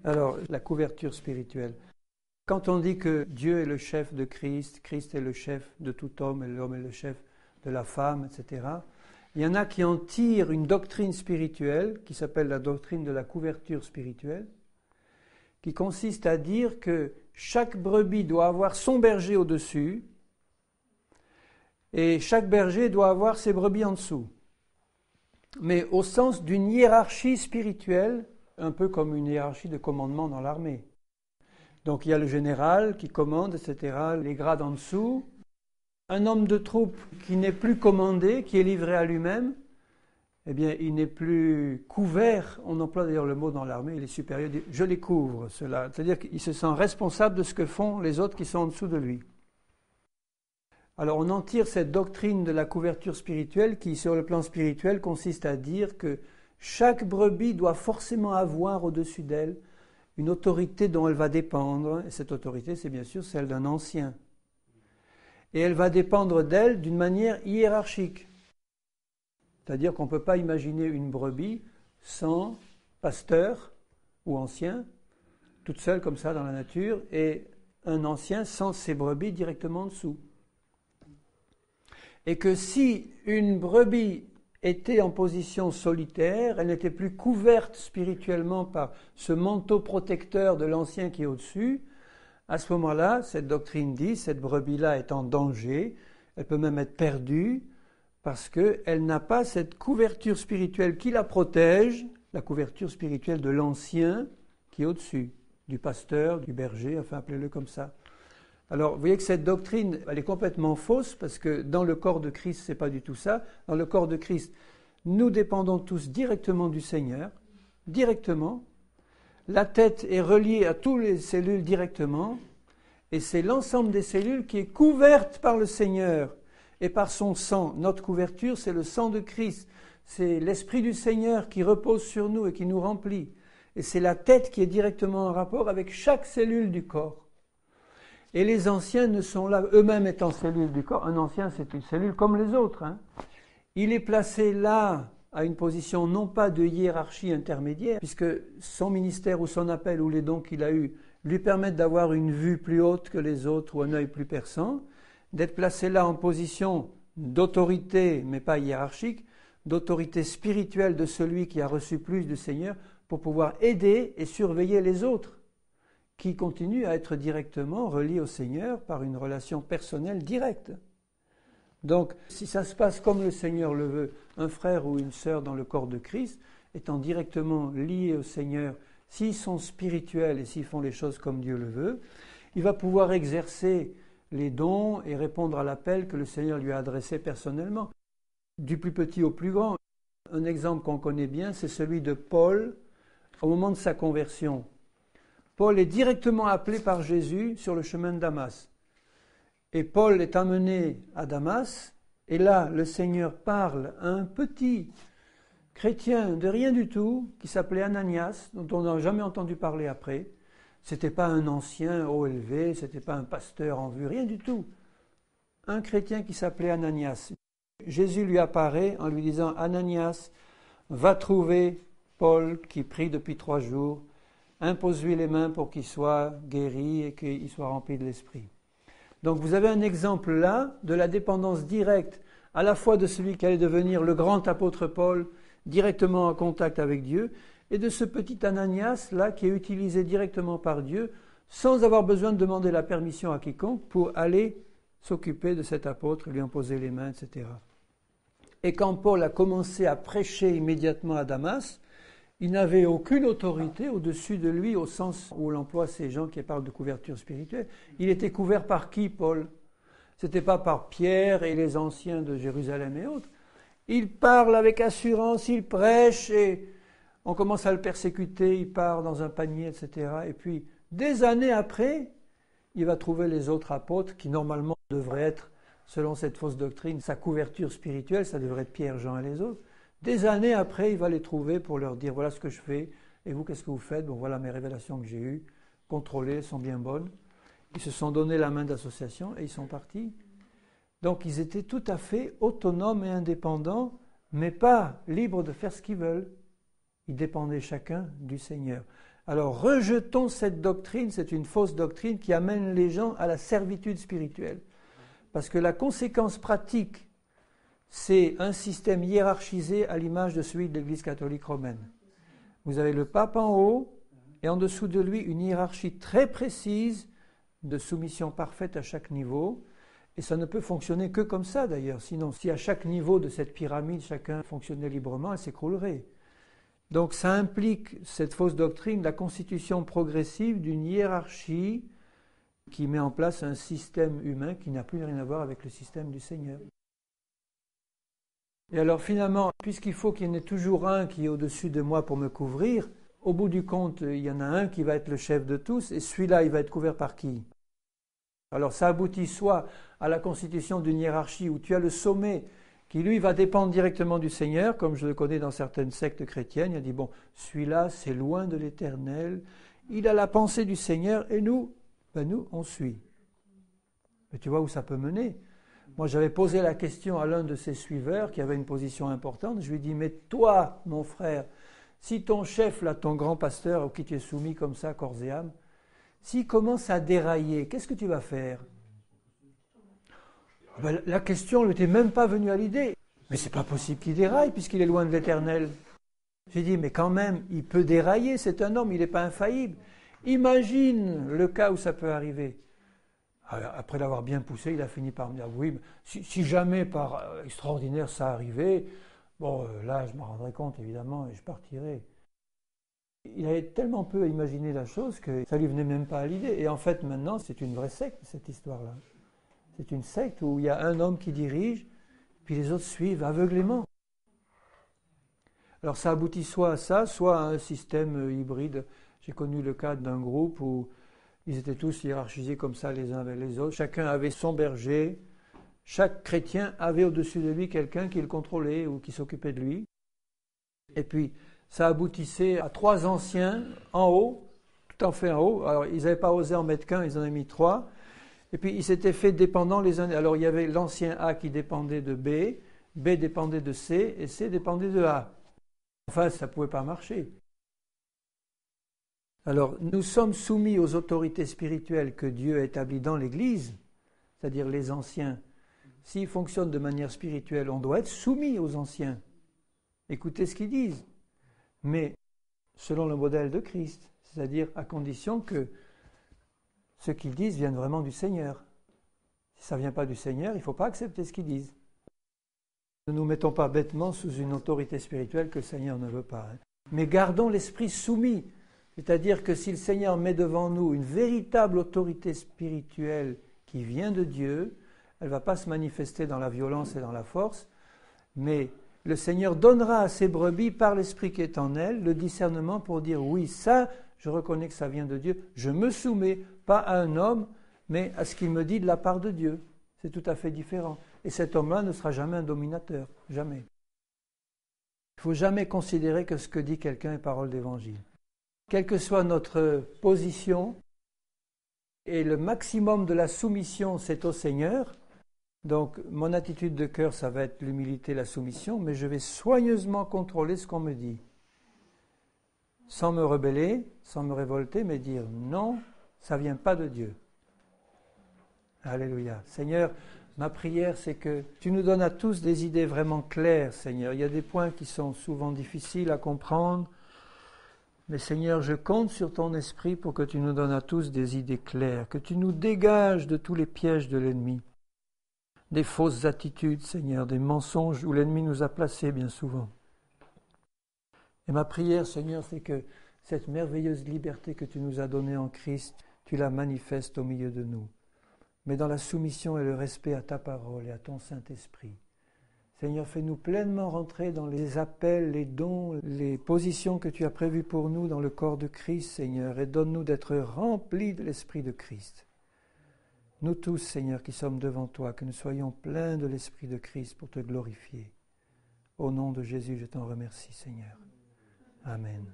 Alors, la couverture spirituelle. Quand on dit que Dieu est le chef de Christ, Christ est le chef de tout homme, et l'homme est le chef de la femme, etc., il y en a qui en tirent une doctrine spirituelle qui s'appelle la doctrine de la couverture spirituelle, qui consiste à dire que chaque brebis doit avoir son berger au-dessus et chaque berger doit avoir ses brebis en dessous. Mais au sens d'une hiérarchie spirituelle, un peu comme une hiérarchie de commandement dans l'armée. Donc il y a le général qui commande, etc., les grades en dessous. Un homme de troupe qui n'est plus commandé, qui est livré à lui-même, eh bien il n'est plus couvert. On emploie d'ailleurs le mot dans l'armée, il est supérieur, je les couvre, cela. C'est-à-dire qu'il se sent responsable de ce que font les autres qui sont en dessous de lui. Alors on en tire cette doctrine de la couverture spirituelle qui, sur le plan spirituel, consiste à dire que chaque brebis doit forcément avoir au-dessus d'elle une autorité dont elle va dépendre, et cette autorité, c'est bien sûr celle d'un ancien. Et elle va dépendre d'elle d'une manière hiérarchique. C'est-à-dire qu'on ne peut pas imaginer une brebis sans pasteur ou ancien, toute seule comme ça dans la nature, et un ancien sans ses brebis directement en dessous. Et que si une brebis était en position solitaire, elle n'était plus couverte spirituellement par ce manteau protecteur de l'ancien qui est au-dessus, à ce moment-là, cette doctrine dit, cette brebis-là est en danger, elle peut même être perdue, parce qu'elle n'a pas cette couverture spirituelle qui la protège, la couverture spirituelle de l'ancien qui est au-dessus, du pasteur, du berger, enfin appelez-le comme ça. Alors, vous voyez que cette doctrine, elle est complètement fausse, parce que dans le corps de Christ, ce n'est pas du tout ça. Dans le corps de Christ, nous dépendons tous directement du Seigneur, directement. La tête est reliée à toutes les cellules directement, et c'est l'ensemble des cellules qui est couverte par le Seigneur et par son sang. Notre couverture, c'est le sang de Christ. C'est l'Esprit du Seigneur qui repose sur nous et qui nous remplit. Et c'est la tête qui est directement en rapport avec chaque cellule du corps. Et les anciens ne sont là, eux-mêmes étant cellules du corps. Un ancien, c'est une cellule comme les autres. Il est placé là, à une position non pas de hiérarchie intermédiaire, puisque son ministère ou son appel ou les dons qu'il a eus lui permettent d'avoir une vue plus haute que les autres ou un œil plus perçant, d'être placé là en position d'autorité, mais pas hiérarchique, d'autorité spirituelle de celui qui a reçu plus du Seigneur pour pouvoir aider et surveiller les autres, qui continue à être directement relié au Seigneur par une relation personnelle directe. Donc, si ça se passe comme le Seigneur le veut, un frère ou une sœur dans le corps de Christ, étant directement lié au Seigneur, s'ils sont spirituels et s'ils font les choses comme Dieu le veut, il va pouvoir exercer les dons et répondre à l'appel que le Seigneur lui a adressé personnellement, du plus petit au plus grand. Un exemple qu'on connaît bien, c'est celui de Paul au moment de sa conversion. Paul est directement appelé par Jésus sur le chemin de Damas. Et Paul est amené à Damas, et là, le Seigneur parle à un petit chrétien de rien du tout, qui s'appelait Ananias, dont on n'a jamais entendu parler après. C'était pas un ancien haut élevé, c'était pas un pasteur en vue, rien du tout. Un chrétien qui s'appelait Ananias. Jésus lui apparaît en lui disant, Ananias, va trouver Paul qui prie depuis 3 jours, impose-lui les mains pour qu'il soit guéri et qu'il soit rempli de l'Esprit. Donc vous avez un exemple là de la dépendance directe à la fois de celui qui allait devenir le grand apôtre Paul, directement en contact avec Dieu, et de ce petit Ananias là qui est utilisé directement par Dieu sans avoir besoin de demander la permission à quiconque pour aller s'occuper de cet apôtre, lui imposer les mains, etc. Et quand Paul a commencé à prêcher immédiatement à Damas, il n'avait aucune autorité au-dessus de lui, au sens où l'emploie ces gens qui parlent de couverture spirituelle. Il était couvert par qui, Paul ? Ce n'était pas par Pierre et les anciens de Jérusalem et autres. Il parle avec assurance, il prêche et on commence à le persécuter, il part dans un panier, etc. Et puis, des années après, il va trouver les autres apôtres qui normalement devraient être, selon cette fausse doctrine, sa couverture spirituelle, ça devrait être Pierre, Jean et les autres. Des années après, il va les trouver pour leur dire, voilà ce que je fais, et vous, qu'est-ce que vous faites ? Bon, voilà mes révélations que j'ai eues, contrôlées, elles sont bien bonnes. Ils se sont donné la main d'association et ils sont partis. Donc, ils étaient tout à fait autonomes et indépendants, mais pas libres de faire ce qu'ils veulent. Ils dépendaient chacun du Seigneur. Alors rejetons cette doctrine, c'est une fausse doctrine qui amène les gens à la servitude spirituelle. Parce que la conséquence pratique, c'est un système hiérarchisé à l'image de celui de l'Église catholique romaine. Vous avez le pape en haut et en dessous de lui une hiérarchie très précise de soumission parfaite à chaque niveau. Et ça ne peut fonctionner que comme ça d'ailleurs. Sinon, si à chaque niveau de cette pyramide, chacun fonctionnait librement, elle s'écroulerait. Donc ça implique, cette fausse doctrine, la constitution progressive d'une hiérarchie qui met en place un système humain qui n'a plus rien à voir avec le système du Seigneur. Et alors finalement, puisqu'il faut qu'il y en ait toujours un qui est au-dessus de moi pour me couvrir, au bout du compte, il y en a un qui va être le chef de tous, et celui-là, il va être couvert par qui? Alors ça aboutit soit à la constitution d'une hiérarchie où tu as le sommet qui, lui, va dépendre directement du Seigneur, comme je le connais dans certaines sectes chrétiennes. Il a dit, bon, celui-là, c'est loin de l'Éternel, il a la pensée du Seigneur, et nous, on suit. Mais tu vois où ça peut mener. Moi, j'avais posé la question à l'un de ses suiveurs qui avait une position importante. Je lui ai dit, mais toi, mon frère, si ton chef, là, ton grand pasteur, au qui tu es soumis comme ça, corps et âme, s'il commence à dérailler, qu'est-ce que tu vas faire? La question ne t'est même pas venue à l'idée. Mais c'est pas possible qu'il déraille puisqu'il est loin de l'Éternel. J'ai dit, mais quand même, il peut dérailler, c'est un homme, il n'est pas infaillible. Imagine le cas où ça peut arriver. Après l'avoir bien poussé, il a fini par me dire, oui, mais si jamais par extraordinaire ça arrivait, bon, là, je m'en rendrai compte, évidemment, et je partirai. Il avait tellement peu imaginé la chose que ça lui venait même pas à l'idée. Et en fait, maintenant, c'est une vraie secte, cette histoire-là. C'est une secte où il y a un homme qui dirige, puis les autres suivent aveuglément. Alors ça aboutit soit à ça, soit à un système hybride. J'ai connu le cas d'un groupe où ils étaient tous hiérarchisés comme ça les uns avec les autres. Chacun avait son berger. Chaque chrétien avait au-dessus de lui quelqu'un qui le contrôlait ou qui s'occupait de lui. Et puis, ça aboutissait à 3 anciens en haut, tout en fait en haut. Alors, ils n'avaient pas osé en mettre qu'un, ils en avaient mis 3. Et puis, ils s'étaient fait dépendants les uns. Alors, il y avait l'ancien A qui dépendait de B, B dépendait de C, et C dépendait de A. Enfin, ça ne pouvait pas marcher. Alors, nous sommes soumis aux autorités spirituelles que Dieu a établies dans l'Église, c'est-à-dire les anciens. S'ils fonctionnent de manière spirituelle, on doit être soumis aux anciens. Écoutez ce qu'ils disent. Mais selon le modèle de Christ, c'est-à-dire à condition que ce qu'ils disent vienne vraiment du Seigneur. Si ça ne vient pas du Seigneur, il ne faut pas accepter ce qu'ils disent. Ne nous mettons pas bêtement sous une autorité spirituelle que le Seigneur ne veut pas. Mais gardons l'esprit soumis. C'est-à-dire que si le Seigneur met devant nous une véritable autorité spirituelle qui vient de Dieu, elle ne va pas se manifester dans la violence et dans la force, mais le Seigneur donnera à ses brebis, par l'esprit qui est en elles, le discernement pour dire oui, ça, je reconnais que ça vient de Dieu, je me soumets, pas à un homme, mais à ce qu'il me dit de la part de Dieu. C'est tout à fait différent. Et cet homme-là ne sera jamais un dominateur, jamais. Il ne faut jamais considérer que ce que dit quelqu'un est parole d'évangile. Quelle que soit notre position, et le maximum de la soumission, c'est au Seigneur. Donc, mon attitude de cœur, ça va être l'humilité, la soumission, mais je vais soigneusement contrôler ce qu'on me dit. Sans me rebeller, sans me révolter, mais dire non, ça ne vient pas de Dieu. Alléluia. Seigneur, ma prière, c'est que tu nous donnes à tous des idées vraiment claires, Seigneur. Il y a des points qui sont souvent difficiles à comprendre, mais Seigneur, je compte sur ton esprit pour que tu nous donnes à tous des idées claires, que tu nous dégages de tous les pièges de l'ennemi, des fausses attitudes, Seigneur, des mensonges où l'ennemi nous a placés bien souvent. Et ma prière, Seigneur, c'est que cette merveilleuse liberté que tu nous as donnée en Christ, tu la manifestes au milieu de nous, mais dans la soumission et le respect à ta parole et à ton Saint-Esprit. Seigneur, fais-nous pleinement rentrer dans les appels, les dons, les positions que tu as prévues pour nous dans le corps de Christ, Seigneur, et donne-nous d'être remplis de l'Esprit de Christ. Nous tous, Seigneur, qui sommes devant toi, que nous soyons pleins de l'Esprit de Christ pour te glorifier. Au nom de Jésus, je t'en remercie, Seigneur. Amen.